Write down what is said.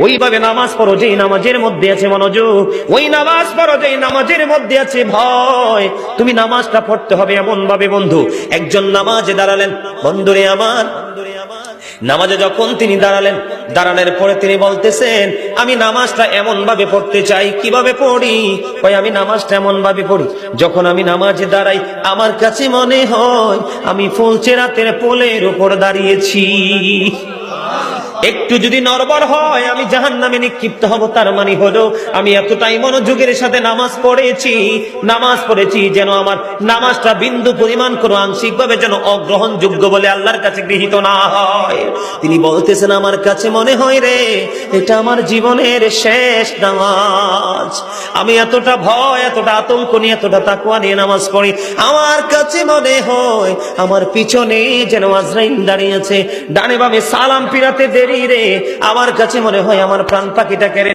ওইভাবে নামাজ পড়ো যেই নামাজের মধ্যে আছে মনোযোগ, ওই নামাজ পড়ো যেই নামাজের মধ্যে আছে ভয়। তুমি নামাজটা পড়তে হবে এমন ভাবে বন্ধু, একজন নামাজে দাঁড়ালেন, বন্ধুরে আমার, নামাজে যখন তিনি দাঁড়ানোর পরে তিনি বলতেছেন, আমি নামাজটা এমন ভাবে পড়তে চাই। কিভাবে পড়ি? আমি নামাজটা এমন ভাবে পড়ি, যখন আমি নামাজে দাঁড়াই আমার কাছে মনে হয় আমি ফুলচেরাতের পোলের উপর দাঁড়িয়েছি। একটু যদি নড়বড় হয় আমি জাহান্নামে নিক্ষিপ্ত হব। তার মানে হলো আমি এতটাই মনোযোগের সাথে নামাজ পড়েছি যেন আমার নামাজটা বিন্দু পরিমাণ কোনো আংশিক ভাবে যেন অগ্রহণযোগ্য বলে আল্লাহর কাছে গৃহীত না হয়। তিনি বলতেছেন, আমার কাছে মনে হয় রে এটা আমার জীবনের শেষ নামাজ। আমি এতটা ভয়, এতটা আতঙ্ক নিয়ে, এতটা তাকওয়া নিয়ে নামাজ পড়ি। আমার কাছে মনে হয় আমার পিছনে যেন আজরাইল দাঁড়িয়ে আছে, ডানে বামে সালাম ফিরাতে দেরি রে। আমার কাছে মনে হয় আমার প্রাণ পাখিটা কেড়ে